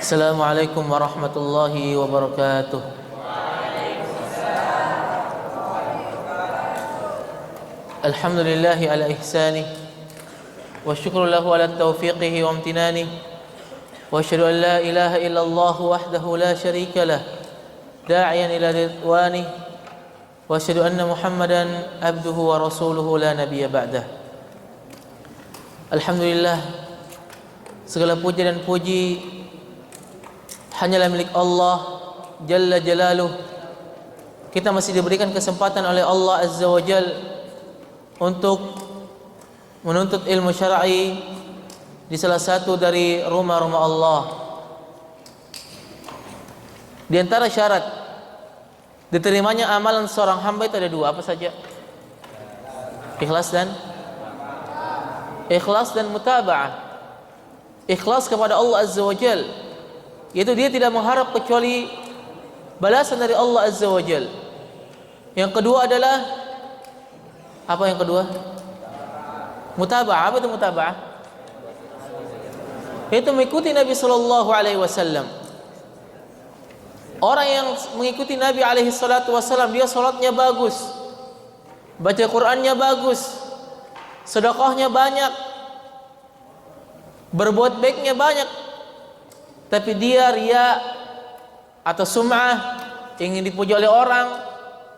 Assalamualaikum warahmatullahi wabarakatuh. Alhamdulillahi ala ihsanih wa syukru lahu ala taufiqihi wa amtinanih wa asyhadu an la ilaha illallah wahdahu la syarika lah da'iyan ila ridwanih wa asyhadu anna Muhammadan abduhu wa rasuluhu la nabiyya ba'dah. Alhamdulillah, segala puja dan puji hanyalah milik Allah Jalla Jalaluh. Kita masih diberikan kesempatan oleh Allah Azza wa Jal untuk menuntut ilmu syar'i di salah satu dari rumah-rumah Allah. Di antara syarat diterimanya amalan seorang hamba itu ada dua, apa saja? Ikhlas dan mutaba'ah. Ikhlas kepada Allah Azza wa Jal, yaitu dia tidak mengharap kecuali balasan dari Allah Azza wa Jal. Yang kedua adalah apa yang kedua? Mutaba'ah. Apa itu mutaba'ah? Itu mengikuti Nabi sallallahu alaihi wasallam. Orang yang mengikuti Nabi alaihi salatu wasallam, dia salatnya bagus, baca Qur'annya bagus, sedekahnya banyak, berbuat baiknya banyak, tapi dia riya atau sum'ah, ingin dipuji oleh orang,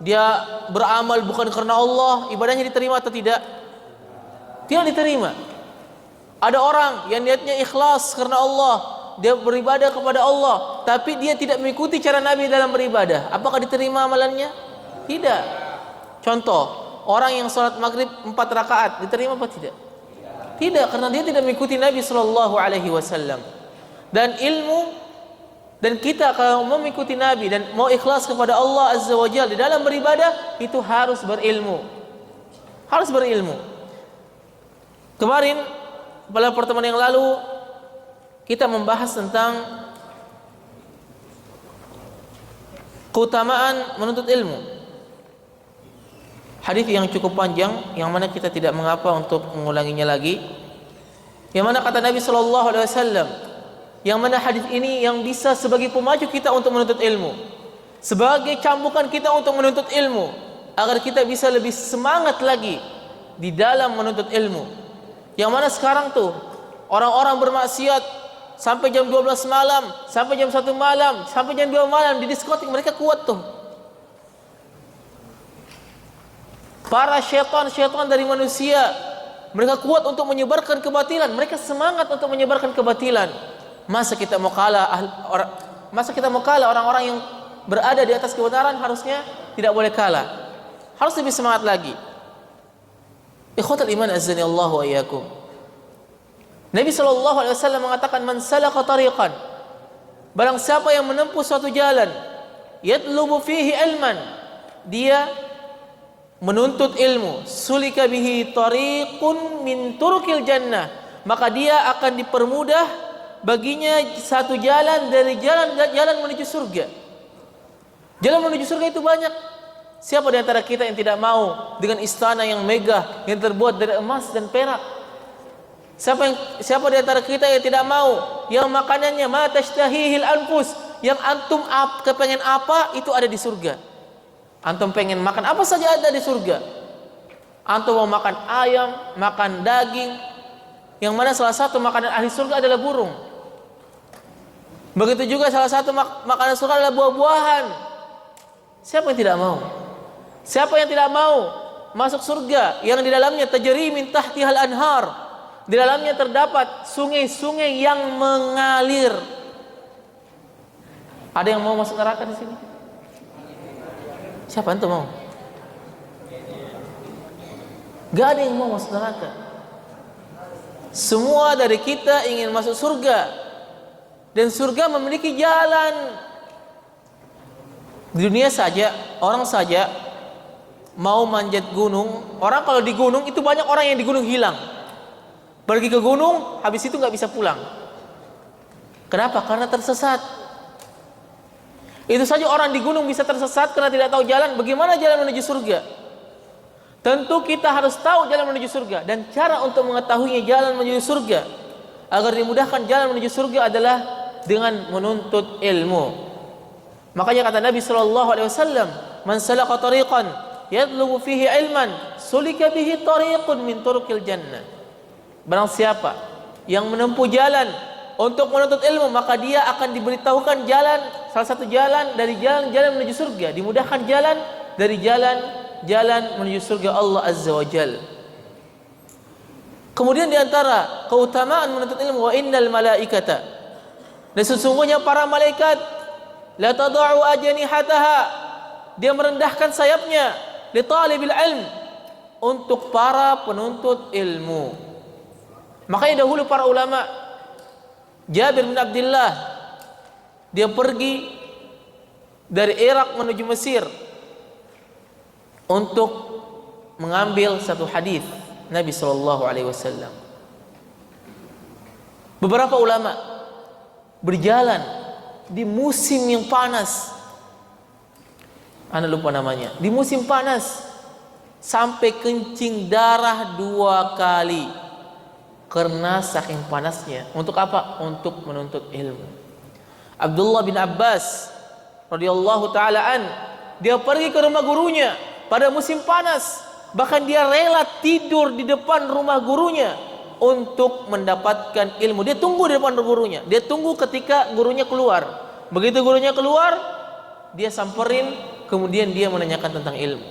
dia beramal bukan karena Allah, ibadahnya diterima atau tidak? Tidak diterima. Ada orang yang niatnya ikhlas karena Allah, dia beribadah kepada Allah, tapi dia tidak mengikuti cara Nabi dalam beribadah. Apakah diterima amalannya? Tidak. Contoh, orang yang salat maghrib 4 rakaat, diterima apa tidak? Tidak, karena dia tidak mengikuti Nabi sallallahu alaihi wasallam. Dan ilmu, dan kita kalau mau mengikuti Nabi dan mau ikhlas kepada Allah Azza wa Jalla di dalam beribadah, itu harus berilmu. Harus berilmu. Kemarin pada pertemuan yang lalu kita membahas tentang keutamaan menuntut ilmu. Hadis yang cukup panjang, yang mana kita tidak mengapa untuk mengulanginya lagi. Yang mana kata Nabi sallallahu alaihi wasallam, yang mana hadis ini yang bisa sebagai pemacu kita untuk menuntut ilmu, sebagai cambukan kita untuk menuntut ilmu, agar kita bisa lebih semangat lagi di dalam menuntut ilmu. Yang mana sekarang tuh orang-orang bermaksiat sampai jam 12 malam, sampai jam 1 malam, sampai jam 2 malam di diskotik, mereka kuat tuh. Para syaitan dari manusia, mereka kuat untuk menyebarkan kebatilan, mereka semangat untuk menyebarkan kebatilan. Masa kita mau kalah orang-orang yang berada di atas kebenaran? Harusnya tidak boleh kalah, harus lebih semangat lagi. Ikhwatul iman azzani Allah wa iyyakum. Nabi sallallahu alaihi wasallam mengatakan, man salaka tariqan, barang siapa yang menempuh suatu jalan, yatlubu fihi ilman, dia menuntut ilmu, sulika bihi tariqun min turukil jannah, maka dia akan dipermudah baginya satu jalan dari jalan menuju surga. Jalan menuju surga itu banyak. Siapa di antara kita yang tidak mau dengan istana yang megah, yang terbuat dari emas dan perak? Siapa di antara kita yang tidak mau yang makanannya ma tashtahihil anfus, yang antum kepengen apa itu ada di surga. Antum pengen makan apa saja ada di surga. Antum mau makan ayam, makan daging, yang mana salah satu makanan ahli surga adalah burung. Begitu juga salah satu makanan surga adalah buah-buahan. Siapa yang tidak mau? Siapa yang tidak mau masuk surga yang di dalamnya tajri min tahtihal anhar, di dalamnya terdapat sungai-sungai yang mengalir? Ada yang mau masuk neraka di sini? Siapa antum mau? Gak ada yang mau masuk neraka. Semua dari kita ingin masuk surga, dan surga memiliki jalan. Di dunia saja, orang saja mau manjat gunung, orang kalau di gunung itu banyak orang yang di gunung hilang, pergi ke gunung, habis itu nggak bisa pulang. Kenapa? Karena tersesat. Itu saja orang di gunung bisa tersesat karena tidak tahu jalan. Bagaimana jalan menuju surga? Tentu kita harus tahu jalan menuju surga, dan cara untuk mengetahuinya jalan menuju surga agar dimudahkan jalan menuju surga adalah dengan menuntut ilmu. Makanya kata Nabi sallallahu alaihi wasallam, "Man salaka tariqan yatlubu fihi ilman, sulika bihi tariqun min turuqil jannah." Barang siapa yang menempuh jalan untuk menuntut ilmu, maka dia akan diberitahukan jalan, salah satu jalan dari jalan-jalan menuju surga, dimudahkan jalan dari jalan menuju surga Allah Azza wa Jalla. Kemudian di antara keutamaan menuntut ilmu, wa innal malaikata, dan sesungguhnya para malaikat, la tada'u ajnihataha, dia merendahkan sayapnya, li talibil ilm, untuk para penuntut ilmu. Makanya dahulu para ulama, Jabir bin Abdullah, dia pergi dari Irak menuju Mesir untuk mengambil satu hadis Nabi sallallahu alaihi wasallam. Beberapa ulama berjalan di musim yang panas. Ana lupa namanya. Di musim panas sampai kencing darah 2 kali karena saking panasnya. Untuk apa? Untuk menuntut ilmu. Abdullah bin Abbas radhiyallahu taala an, dia pergi ke rumah gurunya pada musim panas, bahkan dia rela tidur di depan rumah gurunya untuk mendapatkan ilmu. Dia tunggu di depan gurunya, dia tunggu ketika gurunya keluar. Begitu gurunya keluar, dia samperin, kemudian dia menanyakan tentang ilmu.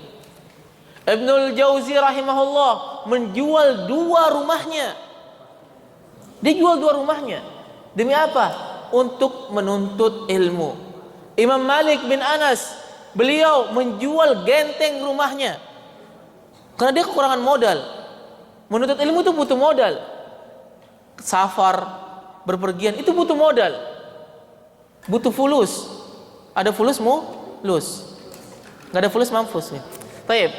Ibnul Jauzi rahimahullah menjual 2 rumahnya. Dia jual 2 rumahnya. Demi apa? Untuk menuntut ilmu. Imam Malik bin Anas, beliau menjual genteng rumahnya karena dia kekurangan modal. Menuntut ilmu itu butuh modal. Safar, berpergian itu butuh modal. Butuh fulus. Ada fulus mulus. Enggak ada fulus mampus nih. Baik.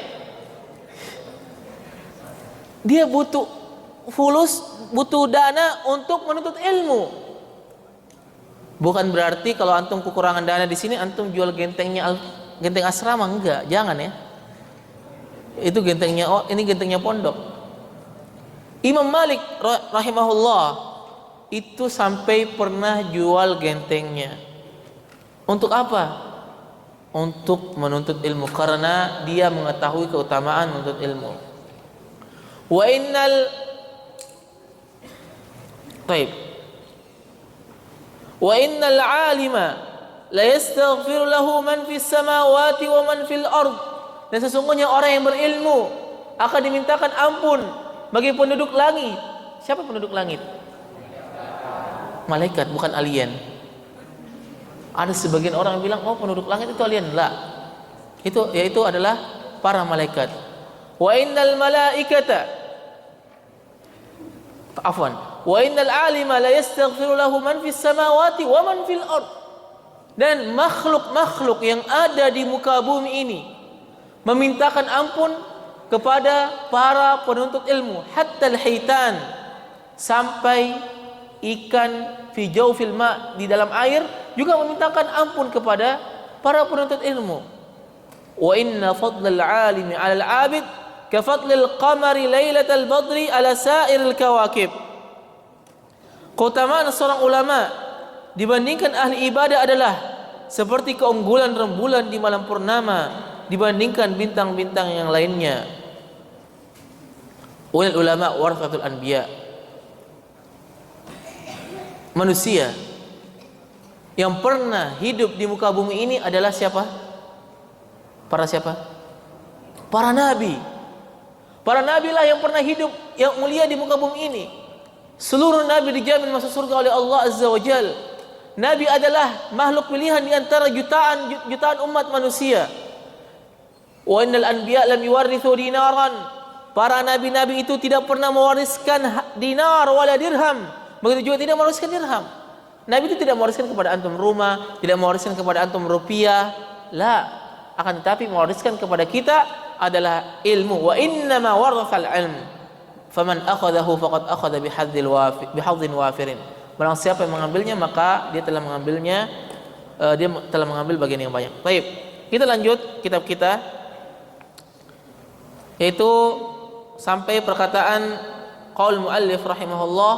Dia butuh fulus, butuh dana untuk menuntut ilmu. Bukan berarti kalau antum kekurangan dana di sini antum jual genteng asrama, enggak, jangan ya. Itu gentengnya, oh ini gentengnya pondok. Imam Malik rahimahullah itu sampai pernah jual gentengnya. Untuk apa? Untuk menuntut ilmu, karena dia mengetahui keutamaan menuntut ilmu. Wa innal alima la yastaghfir lahu man fis samawati wa man fil ard. Dan sesungguhnya orang yang berilmu akan dimintakan ampun bagi penduduk langit. Siapa penduduk langit? Malaikat, bukan alien. Ada sebagian orang yang bilang, oh penduduk langit itu alien. La. Itu adalah para malaikat. Wa innal malaikata, wa innal alima la yastaghfiru lahu man fis samawati wa man fil ard. Dan makhluk-makhluk yang ada di muka bumi ini memintakan ampun kepada para penuntut ilmu, hatta al-hitan, sampai ikan fi jawfil ma, di dalam air juga memintakan ampun kepada para penuntut ilmu. Wa inna fadlal alimi 'alal 'abid ka fadlil qamari lailatal badri 'ala sa'iril kawakib. Keutamaan seorang ulama dibandingkan ahli ibadah adalah seperti keunggulan rembulan di malam purnama dibandingkan bintang-bintang yang lainnya. Ulil ulama warathatul anbiya. Manusia yang pernah hidup di muka bumi ini adalah siapa? Para siapa? Para nabi. Para nabi lah yang pernah hidup, yang mulia di muka bumi ini. Seluruh nabi dijamin masuk surga oleh Allah Azza wa Jal. Nabi adalah makhluk pilihan di antara jutaan umat manusia. Wa innal anbiya lam yuwarithu dinaran. Para nabi-nabi itu tidak pernah mewariskan dinar wala dirham. Begitu juga tidak mewariskan dirham. Nabi itu tidak mewariskan kepada antum rumah, tidak mewariskan kepada antum rupiah. La, akan tetapi mewariskan kepada kita adalah ilmu. Wa innama warathal ilm. Faman akhadahu faqad akhadha bihadzin wafirin. Barang siapa yang mengambilnya maka dia telah mengambilnya, dia telah mengambil bagian yang banyak. Baik, kita lanjut kitab kita, yaitu sampai perkataan qaul muallif rahimahullah,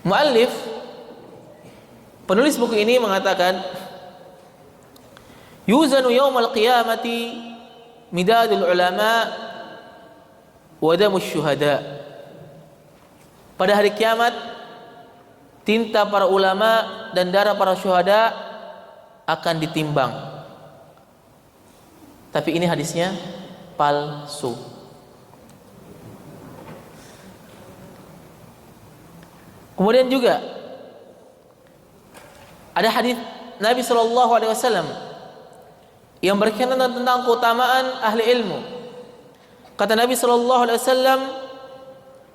Muallif penulis buku ini mengatakan, yuzanu yaumal qiyamati midadul ulama wa damus syuhada. Pada hari kiamat, tinta para ulama dan darah para syuhada akan ditimbang. Tapi ini hadisnya palsu. Kemudian juga ada hadis Nabi SAW yang berkaitan tentang keutamaan ahli ilmu. Kata Nabi SAW,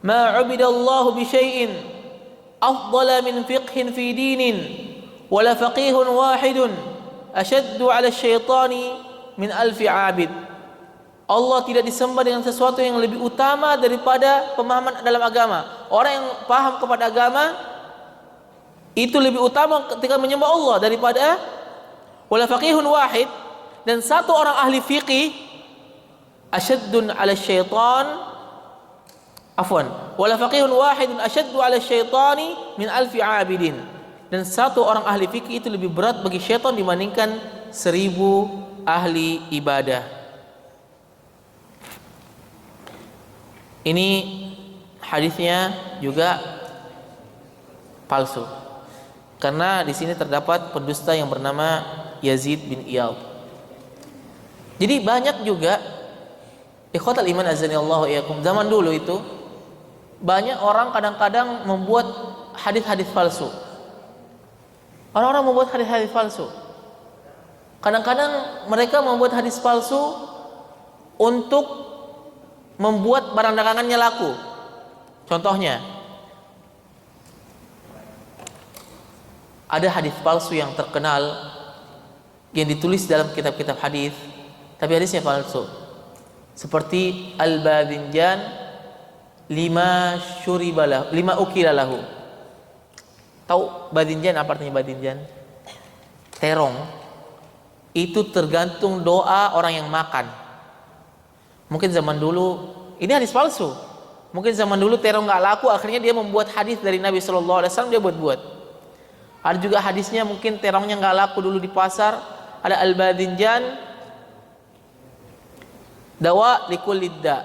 "Ma 'ubidallahu bi syai'in afdala min fiqhin fi dinin, wala faqihun wahidun ashaddu 'ala syaitani min alfi 'abid." Allah tidak disembah dengan sesuatu yang lebih utama daripada pemahaman dalam agama. Orang yang paham kepada agama itu lebih utama ketika menyembah Allah daripada wala faqihun wahid, dan satu orang ahli fiqih asyaddun 'ala syaitan wala faqihun wahidun asyaddu 'ala syaitani min alfi 'abidin, dan satu orang ahli fikih itu lebih berat bagi syaitan dibandingkan 1000 ahli ibadah. Ini hadisnya juga palsu, karena di sini terdapat pendusta yang bernama Yazid bin Iyad. Jadi banyak juga ikhwatal iman azanillahu wa iyyakum, zaman dulu itu banyak orang kadang-kadang membuat hadis-hadis palsu. Orang-orang membuat hadis-hadis palsu. Kadang-kadang mereka membuat hadis palsu untuk membuat barang dagangannya laku. Contohnya, ada hadis palsu yang terkenal yang ditulis dalam kitab-kitab hadis, tapi hadisnya palsu. Seperti al-badinjan lima ukila lahu. Tahu badinjan apa artinya badinjan? Terong. Itu tergantung doa orang yang makan. Mungkin zaman dulu, ini hadis palsu. Mungkin zaman dulu terong nggak laku, akhirnya dia membuat hadis dari Nabi SAW, dia buat-buat. Ada juga hadisnya mungkin terongnya nggak laku dulu di pasar. Ada al-badinjan dawa likulidda.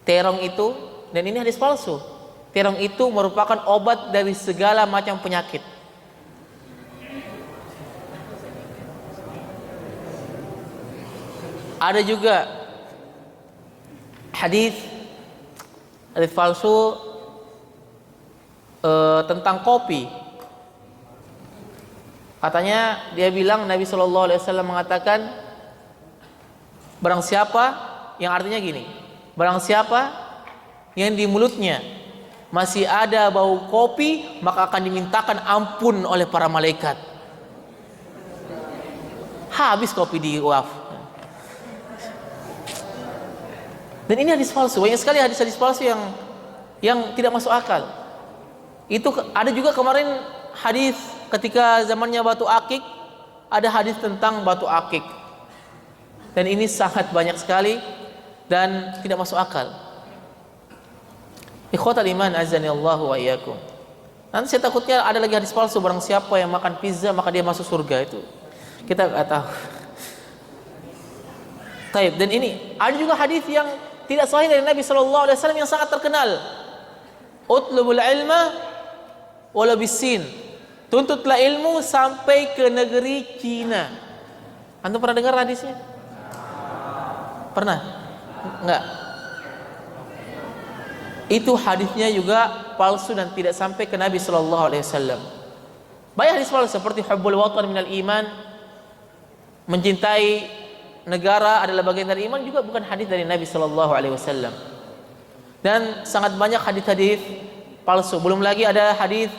Terong itu, dan ini hadis palsu. Terong itu merupakan obat dari segala macam penyakit. Ada juga hadis palsu tentang kopi. Katanya dia bilang, Nabi SAW mengatakan, barang siapa, yang artinya gini, barang siapa yang di mulutnya masih ada bau kopi, maka akan dimintakan ampun oleh para malaikat. Habis kopi di uaf. Dan ini hadis palsu. Banyak sekali hadis-hadis palsu yang tidak masuk akal. Itu ada juga kemarin hadis ketika zamannya batu akik, ada hadis tentang batu akik. Dan ini sangat banyak sekali dan tidak masuk akal. Ikhwatal iman azanillahu wa iyyakum. Nanti saya takutnya ada lagi hadis palsu, barang siapa yang makan pizza maka dia masuk surga. Itu kita enggak tahu. Taib. Dan ini ada juga hadis yang tidak sahih dari Nabi SAW yang sangat terkenal. Utlubul ilma walau bisin. Tuntutlah ilmu sampai ke negeri Cina. Antum pernah dengar hadisnya? Pernah? Enggak. Itu hadisnya juga palsu dan tidak sampai ke Nabi SAW. Banyak hadis palsu seperti hubbul watan minal iman, mencintai negara adalah bagian dari iman, juga bukan hadis dari Nabi SAW. Dan sangat banyak hadis-hadis palsu. Belum lagi ada hadis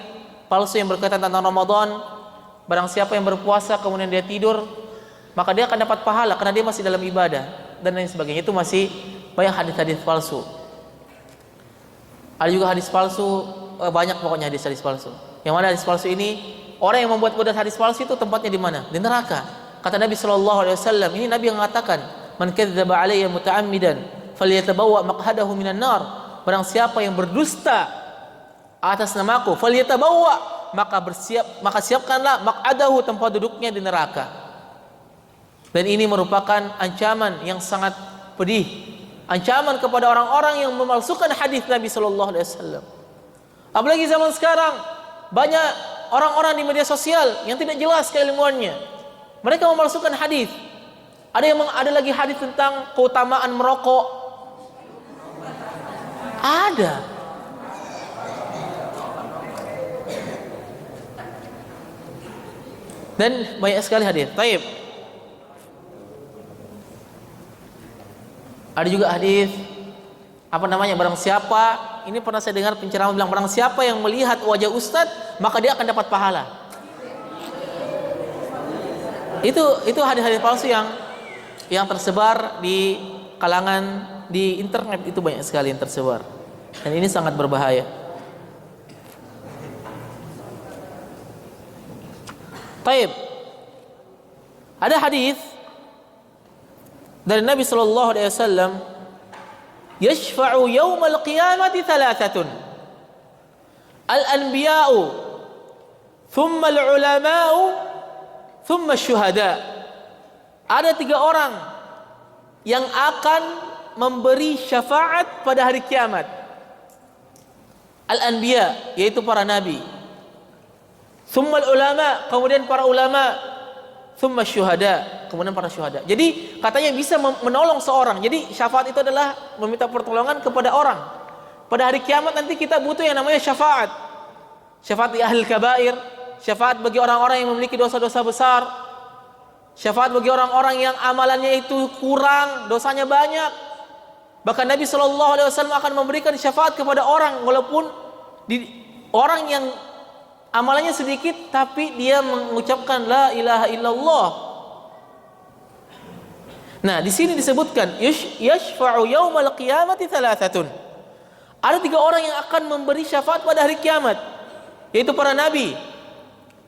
palsu yang berkaitan tentang Ramadan. Barang siapa yang berpuasa kemudian dia tidur, maka dia akan dapat pahala karena dia masih dalam ibadah, dan lain sebagainya. Itu masih banyak hadis-hadis palsu. Ada juga hadis palsu, banyak pokoknya hadis-hadis palsu. Yang mana hadis palsu ini, orang yang membuat hadis palsu itu tempatnya di mana? Di neraka. Kata Nabi SAW, ini Nabi yang mengatakan, man kadzdzaba alayya muta'ammidan falyatabawwa maq'adahu minan nar. Barang siapa yang berdusta atas namaku, falyatabawwa, maka siapkanlah maq'adahu, tempat duduknya di neraka. Dan ini merupakan ancaman yang sangat pedih, ancaman kepada orang-orang yang memalsukan hadis Nabi sallallahu alaihi wasallam. Apalagi zaman sekarang banyak orang-orang di media sosial yang tidak jelas keilmuannya. Mereka memalsukan hadis. Ada lagi hadis tentang keutamaan merokok. Ada. Dan banyak sekali hadis. Taib. Ada juga hadis barang siapa, ini pernah saya dengar penceramah bilang, barang siapa yang melihat wajah ustadz maka dia akan dapat pahala. Itu hadis-hadis palsu yang tersebar di kalangan di internet, itu banyak sekali yang tersebar. Dan ini sangat berbahaya. Taib. Ada hadis dari Nabi sallallahu alaihi wasallam, yashfa'u yaumal qiyamati thalathatun, al-anbiya'u, thumma al-ulama'u, thumma asy-syuhada. Ada 3 orang yang akan memberi syafaat pada hari kiamat. Al-anbiya, yaitu para nabi. Thumma al-ulama, kemudian para ulama. Thumma syuhada, kemudian para syuhada. Jadi katanya bisa menolong seorang. Jadi syafaat itu adalah meminta pertolongan kepada orang. Pada hari kiamat nanti kita butuh yang namanya syafaat. Syafaat di ahli kabair, syafaat bagi orang-orang yang memiliki dosa-dosa besar, syafaat bagi orang-orang yang amalannya itu kurang, dosanya banyak. Bahkan Nabi SAW akan memberikan syafaat kepada orang walaupun orang yang amalannya sedikit tapi dia mengucapkan la ilaha illallah. Nah, di sini disebutkan yashfa'u yaumal qiyamati thalathatun. Ada 3 orang yang akan memberi syafaat pada hari kiamat, yaitu para nabi.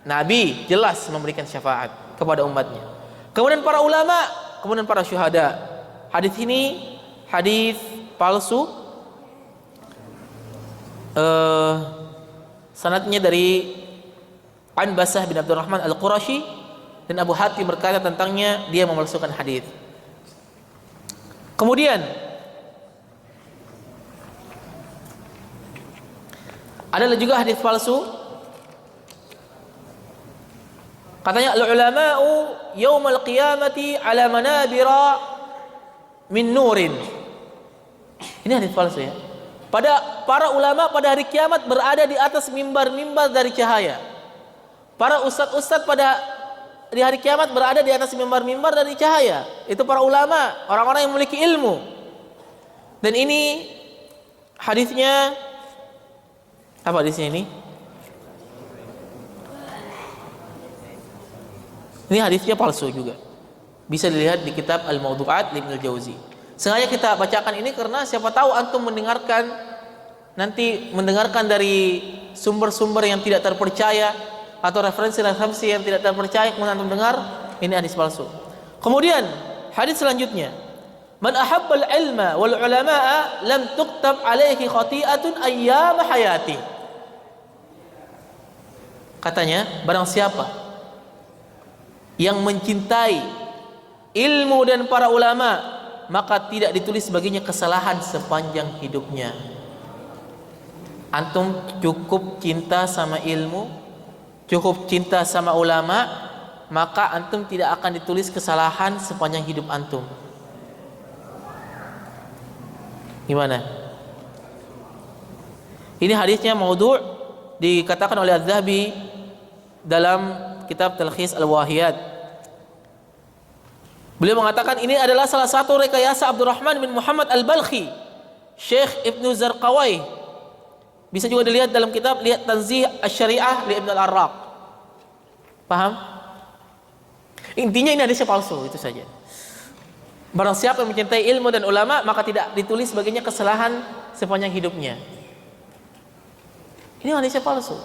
Nabi jelas memberikan syafaat kepada umatnya. Kemudian para ulama, kemudian para syuhada. Hadis ini hadis palsu. Sanadnya dari Anbasah bin Abdurrahman Al-Qurashi, dan Abu Hatim berkata tentangnya dia memalsukan hadis. Kemudian ada juga hadis palsu. Katanya al-ulama'u yaumal qiyamati ala manabira min nurin. Ini hadis palsu ya. Para ulama pada hari kiamat berada di atas mimbar-mimbar dari cahaya. Para ustadz-ustadz di hari kiamat berada di atas mimbar-mimbar dari cahaya. Itu para ulama, orang-orang yang memiliki ilmu. Dan ini hadisnya apa hadisnya ini? Ini hadisnya palsu juga. Bisa dilihat di kitab Al-Mawdu'at Ibnu Jauzi. Sengaja kita bacakan ini karena siapa tahu antum mendengarkan dari sumber-sumber yang tidak terpercaya atau referensi-referensi yang tidak terpercaya, kemudian antum dengar ini hadis palsu. Kemudian hadis selanjutnya, man ahabbal ilma wal ulama'a lam tuktab alaihi khati'atun ayyam hayati. Katanya, barang siapa yang mencintai ilmu dan para ulama, maka tidak ditulis baginya kesalahan sepanjang hidupnya. Antum cukup cinta sama ilmu, cukup cinta sama ulama, maka antum tidak akan ditulis kesalahan sepanjang hidup antum. Gimana? Ini hadisnya maudhu', dikatakan oleh Az-Zahabi dalam kitab Talkhis Al-Wahiyat. Beliau mengatakan ini adalah salah satu rekayasa Abdurrahman bin Muhammad Al-Balkhi, Syekh Ibnu Zarqawai. Bisa juga dilihat dalam kitab Lihat Tanzih Asy-Syari'ah li Ibnu Al-Arraq. Paham? Intinya ini hadisnya palsu, itu saja. Barang siapa yang mencintai ilmu dan ulama, maka tidak ditulis baginya kesalahan sepanjang hidupnya. Ini hadisnya palsu.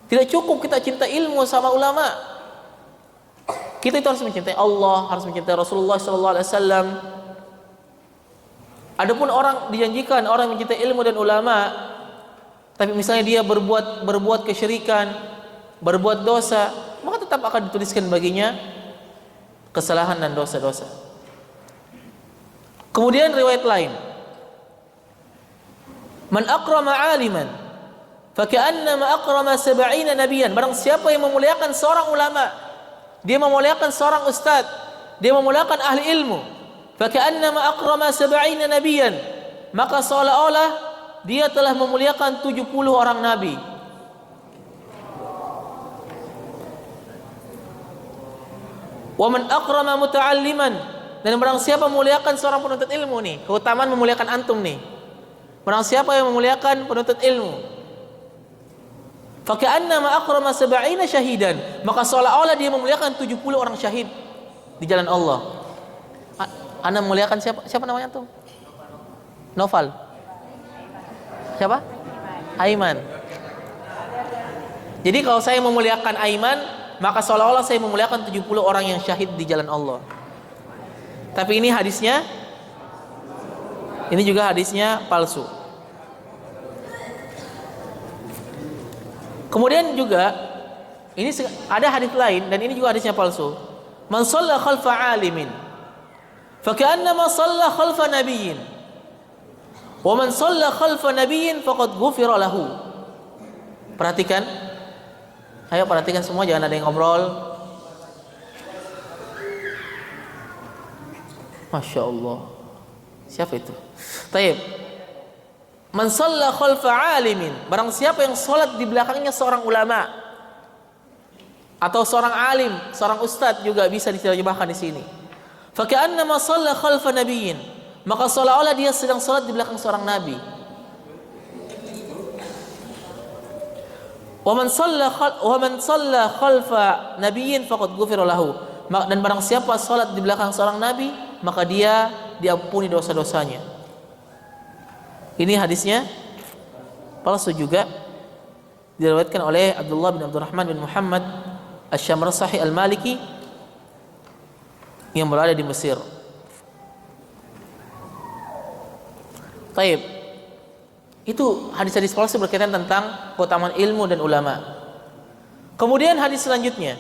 Tidak cukup kita cinta ilmu sama ulama. Kita itu harus mencintai Allah, harus mencintai Rasulullah sallallahu alaihi wasallam. Adapun orang dijanjikan orang yang mencintai ilmu dan ulama, Tapi misalnya dia berbuat kesyirikan, berbuat dosa, maka tetap akan dituliskan baginya kesalahan dan dosa-dosa. Kemudian riwayat lain, man akrama aliman faka'annama akrama 70 nabiyan. Barang siapa yang memuliakan seorang ulama, dia memuliakan seorang ustaz, dia memuliakan ahli ilmu, faka'annama akrama 70 nabiyan, maka seolah-olah dia telah memuliakan 70 orang nabi. Wa man akrama muta'alliman, dan barang siapa memuliakan seorang penuntut ilmu nih, keutamaan memuliakan antum nih. Barang siapa yang memuliakan penuntut ilmu, faka'annama akrama 70 syahidan, maka seolah-olah dia memuliakan 70 orang syahid di jalan Allah. Anda memuliakan siapa? Siapa namanya tuh? Noval. Siapa? Aiman. Jadi kalau saya memuliakan Aiman, maka seolah-olah saya memuliakan 70 orang yang syahid di jalan Allah. Tapi ini hadisnya, ini juga hadisnya palsu. Kemudian juga ini ada hadis lain dan ini juga hadisnya palsu. Man shalla khalfa alimin faka'annama shalla khalfa nabiyyin, wa man shalla khalfa nabiyyin faqad ghufira lahu. Perhatikan. Ayo perhatikan semua, jangan ada yang ngobrol. Masya Allah. Siapa itu? Taib. Man shalla khalfa alimin, barang siapa yang sholat di belakangnya seorang ulama atau seorang alim, seorang ustadz juga bisa diterjemahkan di sini. Faka'annama shalla khalfa nabiyyin, maka seolah-olah dia sedang sholat di belakang seorang nabi. Wa man shalla khalfa nabiyyin faqad ghufira lahu, dan barang siapa sholat di belakang seorang nabi, maka dia diampuni dosa-dosanya. Ini hadisnya palsu juga, diriwayatkan oleh Abdullah bin Abdurrahman bin Muhammad Asy-Syamrasahi Al-Maliki yang berada di Mesir. Taib. Itu hadis-hadis palsu berkaitan tentang keutamaan ilmu dan ulama. Kemudian hadis selanjutnya,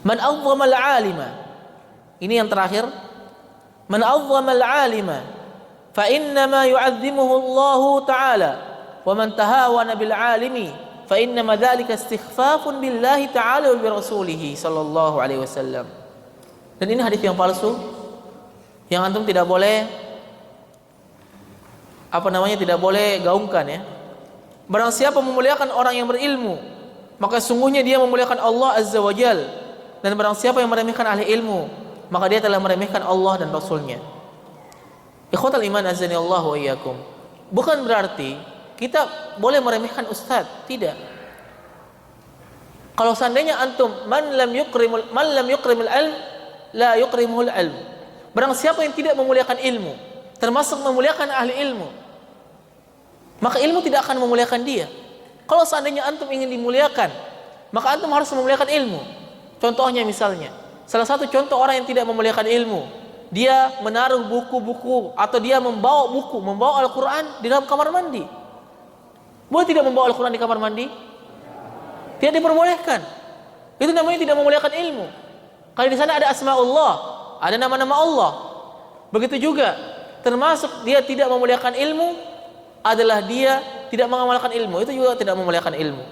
man a'zzama al-'alima. Ini yang terakhir. Man a'zzama al-'alima fa innama yu'azzimuhu Allah ta'ala, wa man tahawana bil 'alimi fa innama dzalika istighfafun billahi ta'ala wa bi rasulih sallallahu alaihi wasallam. Dan ini hadis yang palsu yang antum tidak boleh tidak boleh gaungkan ya. Barang siapa memuliakan orang yang berilmu, maka sungguhnya dia memuliakan Allah Azza wa Jal. Dan barang siapa yang meremehkan ahli ilmu, maka dia telah meremehkan Allah dan Rasulnya. Ikhwatal iman azani Allah wa iyyakum. Bukan berarti kita boleh meremehkan ustaz, tidak. Kalau seandainya antum man lam yukrimul ilm la yukrimul ilm. Barang siapa yang tidak memuliakan ilmu, termasuk memuliakan ahli ilmu, maka ilmu tidak akan memuliakan dia. Kalau seandainya antum ingin dimuliakan, maka antum harus memuliakan ilmu. Contohnya misalnya, salah satu contoh orang yang tidak memuliakan ilmu, dia menaruh buku-buku atau dia membawa Al-Quran di dalam kamar mandi. Boleh tidak membawa Al-Quran di kamar mandi? Tidak diperbolehkan. Itu namanya tidak memuliakan ilmu. Kalau di sana ada asmaullah, ada nama-nama Allah. Begitu juga, termasuk dia tidak memuliakan ilmu adalah dia tidak mengamalkan ilmu. Itu juga tidak memuliakan ilmu.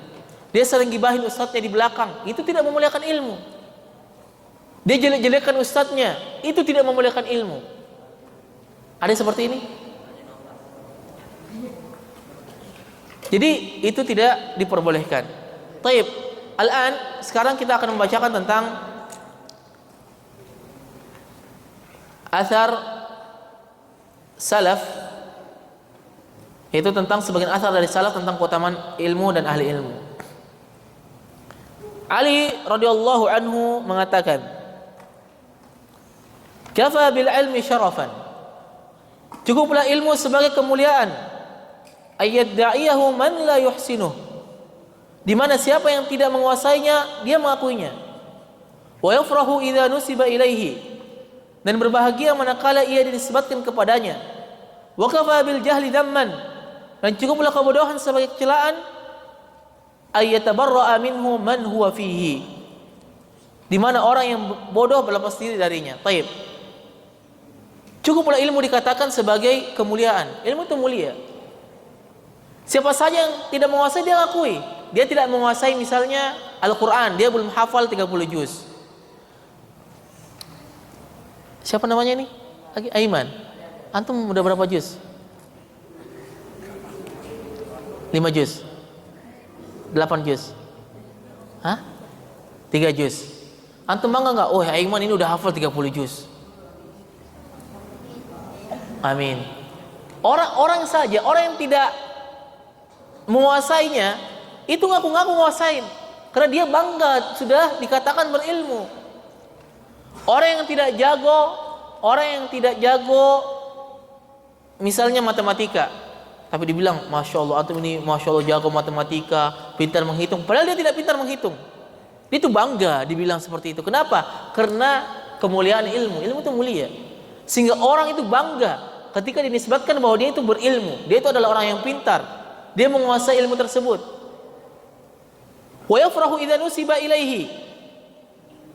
Dia sering gibahin ustadznya di belakang, itu tidak memuliakan ilmu. Dia jelek-jelekkan ustadznya, itu tidak memuliakan ilmu. Ada seperti ini? Jadi itu tidak diperbolehkan. Taib. Al-an, sekarang kita akan membacakan tentang athar salaf, yaitu tentang sebagian athar dari salaf tentang keutamaan ilmu dan ahli ilmu. Ali radhiyallahu anhu mengatakan, kafa bil ilmi syarafan, cukuplah ilmu sebagai kemuliaan, ayyadda'iyahu man la yuhsinuh, di mana siapa yang tidak menguasainya dia mengakuinya, wa yafrahu idza nusiba ilaihi, dan berbahagia manakala ia dinisbatkan kepadanya, wa kafa bil jahli dhamman, Dan juga pula kebodohan sebagai celaan, ayyatabarra'a minhu man huwa fihi, di mana orang yang bodoh berlepas diri darinya. Taib. Cukup pula ilmu dikatakan sebagai kemuliaan. Ilmu itu mulia. Siapa saja yang tidak menguasai dia akui. Dia tidak menguasai misalnya Al-Quran, dia belum hafal 30 juz. Siapa namanya ini? Aiman. Antum udah berapa juz? 5 juz, 8 juz, 3 juz. Antum bangga nggak? Oh, Aiman ini udah hafal 30 juz. Amin. Orang saja, orang yang tidak menguasainya, itu ngaku-ngaku menguasain, karena dia bangga sudah dikatakan berilmu. Orang yang tidak jago, misalnya matematika, tapi dibilang, Masya Allah, antum ini Masya Allah jago matematika, pintar menghitung. Padahal dia tidak pintar menghitung. Dia itu bangga dibilang seperti itu. Kenapa? Karena kemuliaan ilmu. Ilmu itu mulia. Sehingga orang itu bangga ketika dinisbatkan bahwa dia itu berilmu. Dia itu adalah orang yang pintar. Dia menguasai ilmu tersebut. Wa yafrahu idza nusiba ilaihi.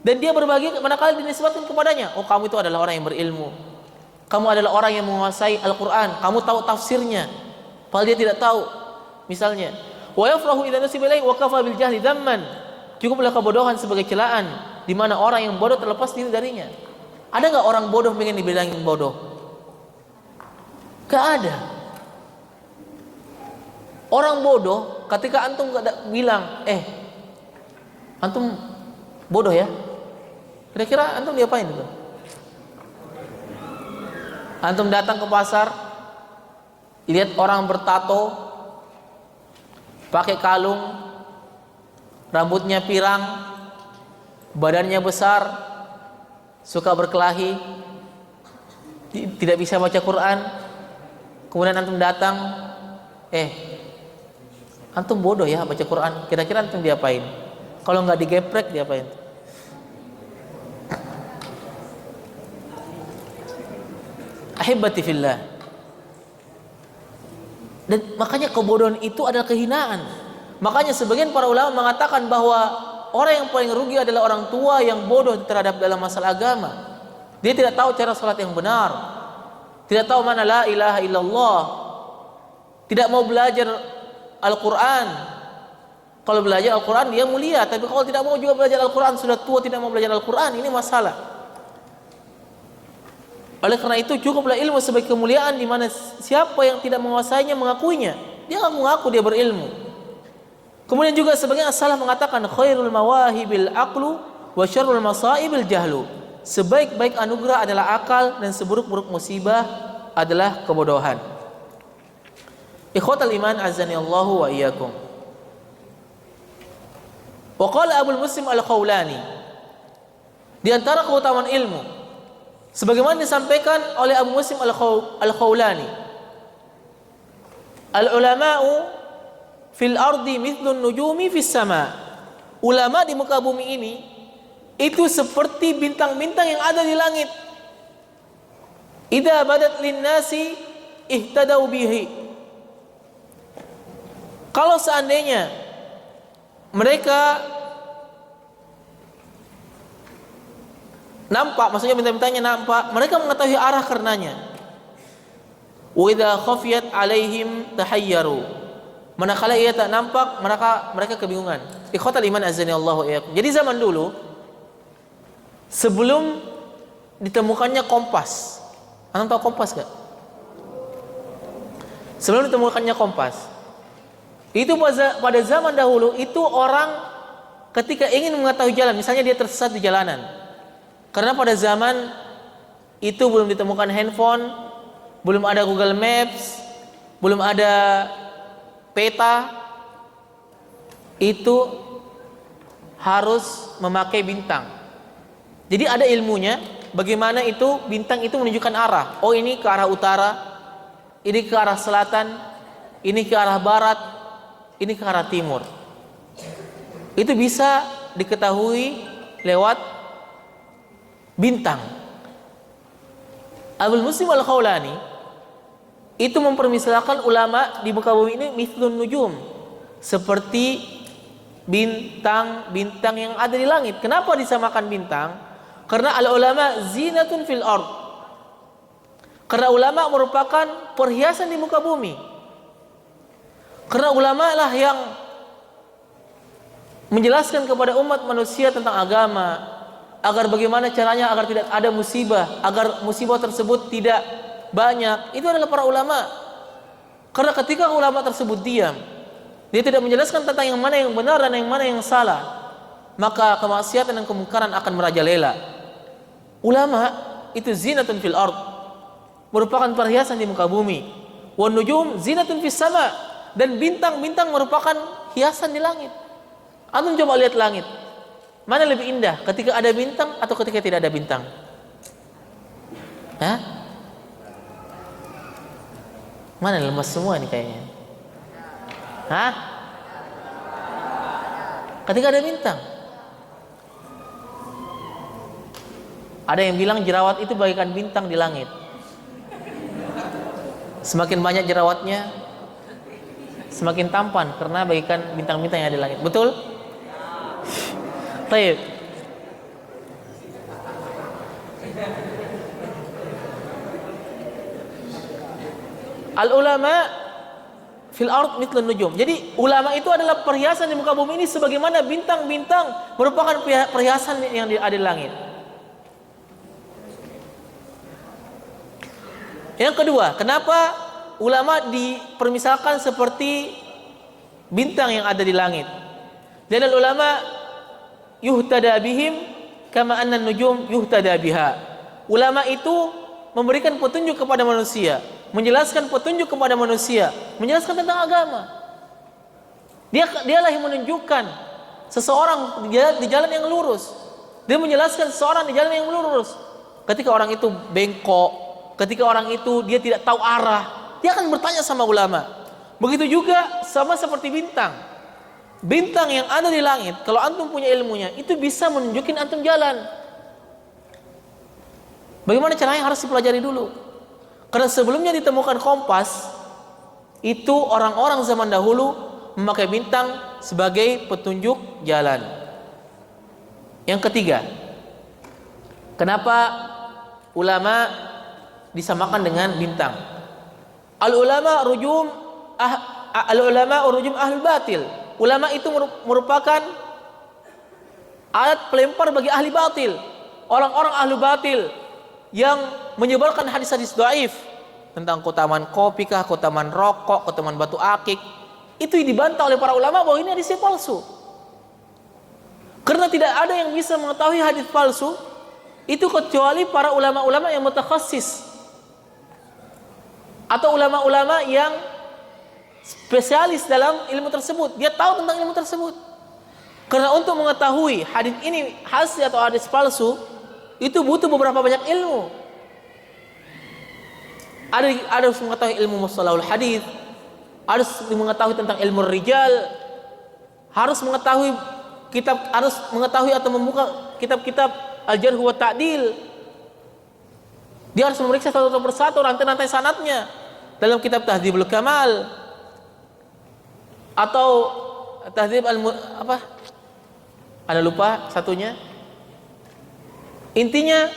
Dan dia berbahagia manakala dinisbatkan kepadanya. Oh, kamu itu adalah orang yang berilmu. Kamu adalah orang yang menguasai Al-Quran. Kamu tahu tafsirnya. Padahal dia tidak tahu. Misalnya, wa yafrahu idza nusiba ilaihi wa kafa bil jahli dhamman. Cukuplah kebodohan sebagai celaan, di mana orang yang bodoh terlepas diri darinya. Ada enggak orang bodoh pengen dibilangin bodoh? Enggak ada. Orang bodoh ketika antum bilang, antum bodoh ya? Kira-kira antum diapain itu? Antum datang ke pasar, lihat orang bertato, pakai kalung, rambutnya pirang, badannya besar, suka berkelahi, tidak bisa baca Quran. Kemudian antum datang, antum bodoh ya baca Quran. Kira-kira antum diapain? Kalau nggak digeprek diapain? Ahibati fillah. Dan makanya kebodohan itu adalah kehinaan. Makanya sebagian para ulama mengatakan bahwa orang yang paling rugi adalah orang tua yang bodoh terhadap dalam masalah agama. Dia tidak tahu cara salat yang benar, tidak tahu mana la ilaha illallah, tidak mau belajar Al-Quran. Kalau belajar Al-Quran dia mulia, tapi kalau tidak mau juga belajar Al-Quran, sudah tua tidak mau belajar Al-Quran, ini masalah. Oleh karena itu cukuplah ilmu sebagai kemuliaan, di mana siapa yang tidak menguasainya mengakuinya. Dia mengaku dia berilmu. Kemudian juga sebagian as-salaf mengatakan khairul mawahibil aqlu wa syarrul masaibil jahlu. Sebaik-baik anugerah adalah akal dan seburuk-buruk musibah adalah kebodohan. Ikhwatal iman azani Allahu wa iyyakum. Wa qala Abu Muslim Al-Khawlani, di antara keutamaan ilmu sebagaimana disampaikan oleh Abu Muslim Al-Khawlani, al-ulama'u fil ardi mithlun nujumi fis sama. Ulama di muka bumi ini itu seperti bintang-bintang yang ada di langit. Idza badat lin-nasi ihtadau bihi. Kalau seandainya mereka nampak, maksudnya bintang-bintangnya nampak, mereka mengetahui arah karenanya. Wa idza khafiyat alaihim tahayyaru. Manakala ia tak nampak, mereka kebingungan. Ikhwatal iman azani Allahu iyyakum. Jadi zaman dulu sebelum ditemukannya kompas. Anda tahu kompas enggak? Sebelum ditemukannya kompas, itu pada zaman dahulu itu orang ketika ingin mengetahui jalan, misalnya dia tersesat di jalanan. Karena pada zaman itu belum ditemukan handphone, belum ada Google Maps, belum ada peta, itu harus memakai bintang. Jadi ada ilmunya bagaimana itu bintang itu menunjukkan arah. Oh, ini ke arah utara, ini ke arah selatan, ini ke arah barat, ini ke arah timur. Itu bisa diketahui lewat bintang. Abul Muslim Al-Khawlani itu mempermisalkan ulama di muka bumi ini mithlun nujum, seperti bintang-bintang yang ada di langit. Kenapa disamakan bintang? Karena al ulama zinatun fil ard. Karena ulama merupakan perhiasan di muka bumi. Karena ulama lah yang menjelaskan kepada umat manusia tentang agama, agar bagaimana caranya agar tidak ada musibah, agar musibah tersebut tidak banyak. Itu adalah para ulama. Karena ketika ulama tersebut diam, dia tidak menjelaskan tentang yang mana yang benar dan yang mana yang salah, maka kemaksiatan dan kemungkaran akan merajalela. Ulama itu zinatun fil ard, merupakan perhiasan di muka bumi. Wan nujum zinatun fis sama, dan bintang-bintang merupakan hiasan di langit. Antum coba lihat langit, mana lebih indah, ketika ada bintang atau ketika tidak ada bintang? Hah? Mana lemas semua nih kayaknya? Hah? Ketika ada bintang. Ada yang bilang jerawat itu bagaikan bintang di langit. Semakin banyak jerawatnya, semakin tampan karena bagaikan bintang-bintang yang ada di langit. Betul? Baik. Al ulama fil ard mithlun nujum. Jadi ulama itu adalah perhiasan di muka bumi ini sebagaimana bintang-bintang merupakan perhiasan yang ada di langit. Yang kedua, kenapa ulama dipermisalkan seperti bintang yang ada di langit? Dan ulama yuhtada bihim kama anna nujum yuhtada biha. Ulama itu memberikan petunjuk kepada manusia, menjelaskan petunjuk kepada manusia, menjelaskan tentang agama. Dialah yang menunjukkan seseorang di jalan yang lurus. Dia menjelaskan seseorang di jalan yang lurus. Ketika orang itu bengkok, ketika orang itu dia tidak tahu arah, dia akan bertanya sama ulama. Begitu juga sama seperti bintang. Bintang yang ada di langit, kalau antum punya ilmunya, itu bisa menunjukin antum jalan. Bagaimana caranya harus dipelajari dulu. Karena sebelumnya ditemukan kompas, itu orang-orang zaman dahulu memakai bintang sebagai petunjuk jalan. Yang ketiga, kenapa ulama disamakan dengan bintang? Al-ulama rujum ahlul batil. Ulama itu merupakan alat pelempar bagi ahli batil, orang-orang ahli batil yang menyebarkan hadis-hadis dhaif tentang keutamaan kopi kah, keutamaan rokok, keutamaan batu akik. Itu dibantah oleh para ulama bahwa ini hadis palsu. Karena tidak ada yang bisa mengetahui hadis palsu itu kecuali para ulama-ulama yang mutakhassis atau ulama-ulama yang spesialis dalam ilmu tersebut. Dia tahu tentang ilmu tersebut. Karena untuk mengetahui hadis ini asli atau hadis palsu, itu butuh beberapa banyak ilmu. Ada harus mengetahui ilmu mustalahul hadis, harus mengetahui tentang ilmu rijal, harus mengetahui atau membuka kitab-kitab al-jarh wa ta'dil. Dia harus memeriksa satu persatu rantai-rantai sanadnya dalam kitab Tahdzibul Kamal atau Tahdzib Ada lupa satunya. Intinya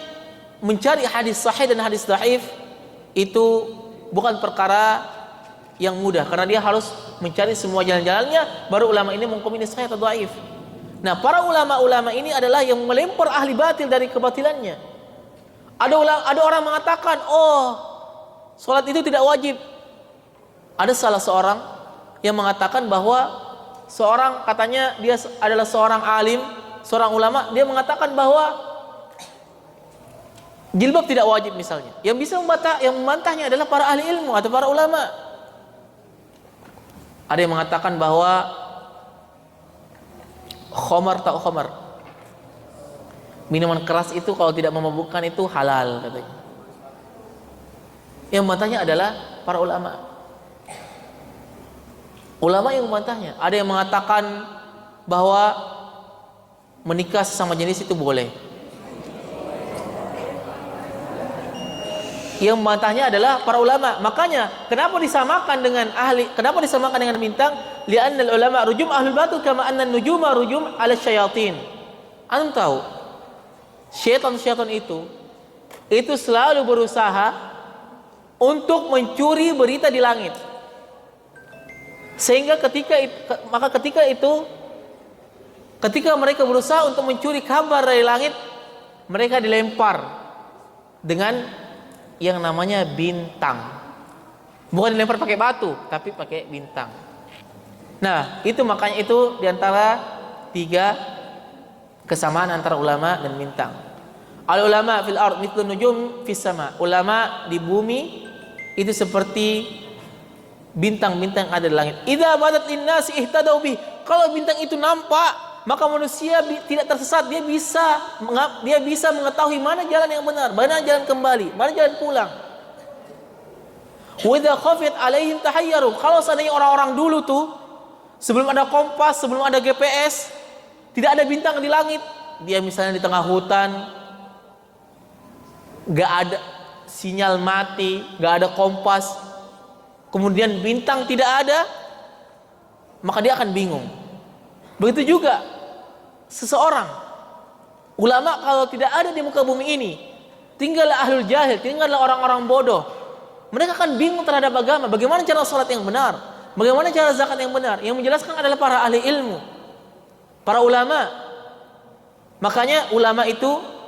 mencari hadis sahih dan hadis dhaif itu bukan perkara yang mudah, karena dia harus mencari semua jalan-jalannya baru ulama ini menghukum ini sahih atau dhaif. Nah, para ulama-ulama ini adalah yang melempar ahli batil dari kebatilannya. Ada orang mengatakan, "Oh, salat itu tidak wajib." Ada salah seorang yang mengatakan bahwa seorang, katanya dia adalah seorang alim, seorang ulama, dia mengatakan bahwa jilbab tidak wajib misalnya. Yang bisa membantahnya adalah para ahli ilmu atau para ulama. Ada yang mengatakan bahwa khamar, minuman keras itu kalau tidak memabukkan itu halal katanya. Yang membantahnya adalah para ulama. Ulama yang membantahnya. Ada yang mengatakan bahwa menikah sesama jenis itu boleh. Yang membantahnya adalah para ulama. Makanya kenapa disamakan dengan bintang? Li'anna ulama rujum ahlul batil kama anna nujuma rujum ala syayatin. Antum tahu, syaitan-syaitan itu selalu berusaha untuk mencuri berita di langit. Sehingga ketika mereka berusaha untuk mencuri kabar dari langit, mereka dilempar dengan yang namanya bintang. Bukan dilempar pakai batu, tapi pakai bintang. Nah, makanya itu diantara 3 kesamaan antara ulama dan bintang. Al ulama fil ard mithlu nujum fis sama. Ulama di bumi itu seperti bintang-bintang ada di langit. Idza badat linnasi ihtadau bi. Kalau bintang itu nampak, maka manusia tidak tersesat. Dia bisa mengetahui mana jalan yang benar, mana jalan kembali, mana jalan pulang. Wa idza khafat alaihim tahayyaru. Kalau seandainya orang-orang dulu tuh sebelum ada kompas, sebelum ada GPS, tidak ada bintang di langit, dia misalnya di tengah hutan, gak ada sinyal mati, gak ada kompas, kemudian bintang tidak ada, maka dia akan bingung. Begitu juga seseorang, ulama kalau tidak ada di muka bumi ini, tinggallah ahlul jahil, tinggallah orang-orang bodoh. Mereka akan bingung terhadap agama. Bagaimana cara salat yang benar, bagaimana cara zakat yang benar? Yang menjelaskan adalah para ahli ilmu, para ulama. Makanya ulama itu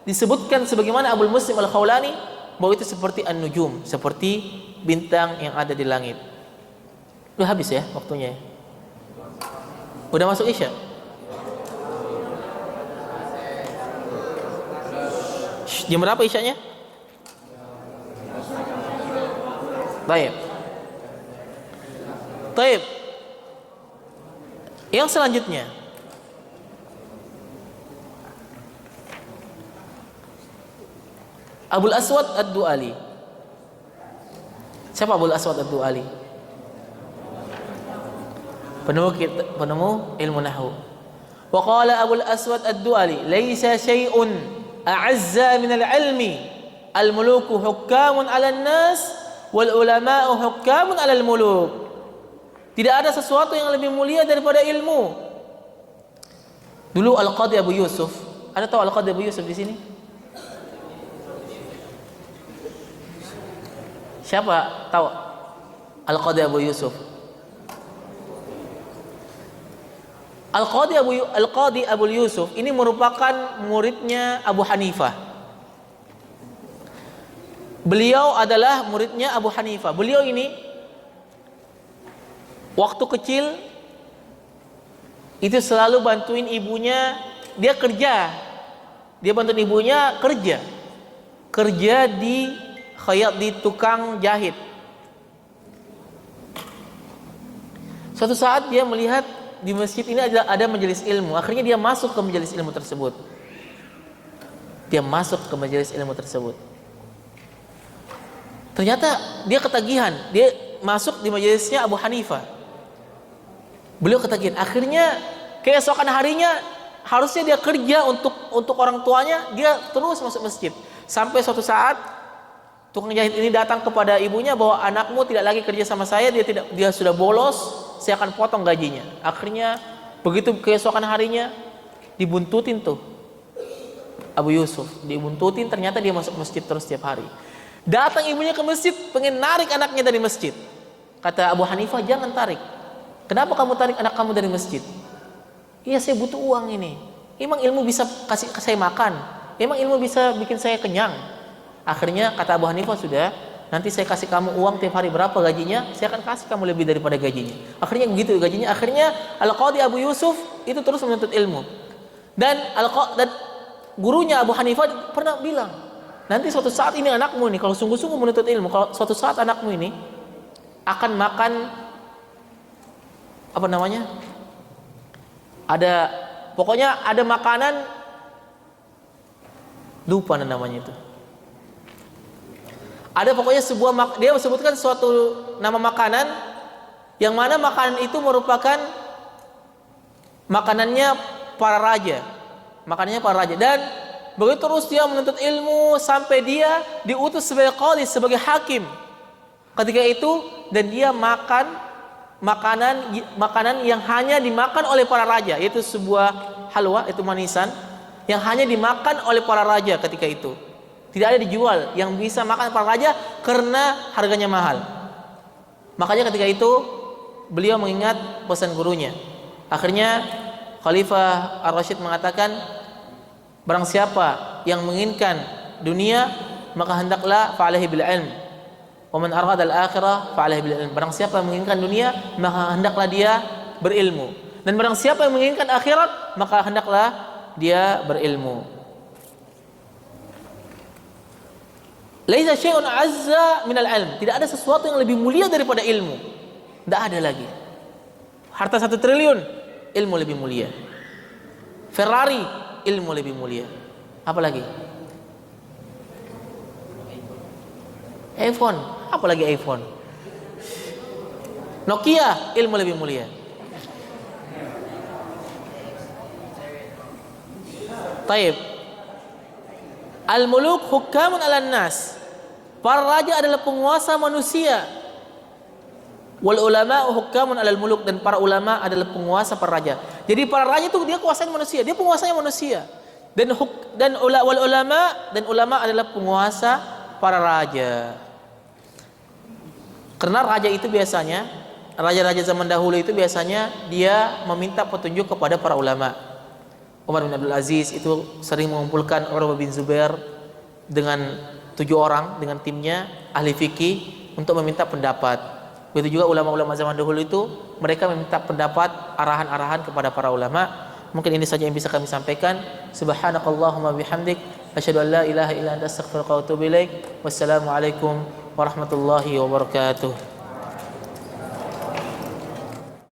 disebutkan sebagaimana Abul Muslim Al-Khawlani, bahwa itu seperti an-nujum, seperti bintang yang ada di langit. Udah habis ya waktunya. Udah masuk Isya. Jam berapa Isyanya? Baik. Yang selanjutnya, Abul Aswad Ad-Du'ali. Siapa Abul Aswad Ad-Du'ali? Penemu ilmu nahwu. Wa qala Abul Aswad Ad-Du'ali, "Laisa syai'un a'azza min al-'ilmi. Al-muluku hukamun 'ala an-nas wal ulama'u hukamun 'ala al-muluk." Tidak ada sesuatu yang lebih mulia daripada ilmu. Dulu Al-Qadhi Abu Yusuf, ada tahu Al-Qadhi Abu Yusuf di sini? Siapa tahu Al-Qadhi Abu Yusuf? Al-Qadhi Abu Yusuf ini merupakan muridnya Abu Hanifah. Beliau adalah muridnya Abu Hanifah. Beliau ini waktu kecil itu selalu bantuin ibunya. Dia kerja. Dia bantuin ibunya kerja di tukang jahit. Suatu saat dia melihat di masjid ini ada majelis ilmu. Akhirnya dia masuk ke majelis ilmu tersebut. Ternyata dia ketagihan. Dia masuk di majelisnya Abu Hanifah. Beliau ketagihan. Akhirnya keesokan harinya harusnya dia kerja untuk orang tuanya, dia terus masuk masjid. Sampai suatu saat tukang jahit ini datang kepada ibunya bahwa anakmu tidak lagi kerja sama saya, dia sudah bolos, saya akan potong gajinya. Akhirnya begitu keesokan harinya dibuntutin tuh Abu Yusuf, dibuntutin, ternyata dia masuk masjid terus setiap hari. Datang ibunya ke masjid, pengen narik anaknya dari masjid. Kata Abu Hanifah, jangan tarik. Kenapa kamu tarik anak kamu dari masjid? Iya, saya butuh uang ini. Emang ilmu bisa kasih saya makan? Emang ilmu bisa bikin saya kenyang? Akhirnya kata Abu Hanifah, sudah, nanti saya kasih kamu uang tiap hari berapa gajinya, saya akan kasih kamu lebih daripada gajinya. Akhirnya begitu gajinya. Akhirnya Al-Qadhi Abu Yusuf itu terus menuntut ilmu. Dan gurunya Abu Hanifah pernah bilang, nanti suatu saat ini anakmu ini kalau sungguh-sungguh menuntut ilmu, kalau suatu saat anakmu ini akan makan pokoknya ada makanan, lupa namanya itu. Ada pokoknya dia sebutkan suatu nama makanan, yang mana makanan itu merupakan makanannya para raja. Dan Begitu terus dia menuntut ilmu sampai dia diutus sebagai qadhi, sebagai hakim. Ketika itu dan dia makan makanan yang hanya dimakan oleh para raja, yaitu sebuah halwa, itu manisan yang hanya dimakan oleh para raja ketika itu. Tidak ada dijual yang bisa makan para raja karena harganya mahal. Makanya ketika itu beliau mengingat pesan gurunya. Akhirnya Khalifah Ar-Rasyid mengatakan, barang siapa yang menginginkan dunia maka hendaklah fa'alaihi bil ilm. Wa man arada al-akhirah fa'alaihi bil ilm. Barang siapa yang menginginkan dunia maka hendaklah dia berilmu. Dan barang siapa yang menginginkan akhirat maka hendaklah dia berilmu. Laisa syai'un azza minal ilm. Tidak ada sesuatu yang lebih mulia daripada ilmu. Tidak ada lagi. Harta 1 triliun, ilmu lebih mulia. Ferrari, ilmu lebih mulia. Apa lagi? iPhone, apa lagi iPhone? Nokia, ilmu lebih mulia. Taib. Al-muluk hukamun 'alan nas. Para raja adalah penguasa manusia. Wal ulama'u hukamun 'alal muluk, dan para ulama adalah penguasa para raja. Jadi para raja itu dia kuasain manusia, dia penguasanya manusia. Dan ulama adalah penguasa para raja. Karena raja itu biasanya, raja-raja zaman dahulu itu biasanya dia meminta petunjuk kepada para ulama. Umar bin Abdul Aziz itu sering mengumpulkan Urwah bin Zubair dengan 7 orang dengan timnya ahli fikih untuk meminta pendapat. Begitu juga ulama-ulama zaman dahulu itu mereka meminta pendapat, arahan-arahan kepada para ulama. Mungkin ini saja yang bisa kami sampaikan. Subhanakallahumma bihamdik, asyhadu an la ilaha illa anta astaghfiruka wa atubu ilaik. Wassalamualaikum warahmatullahi wabarakatuh.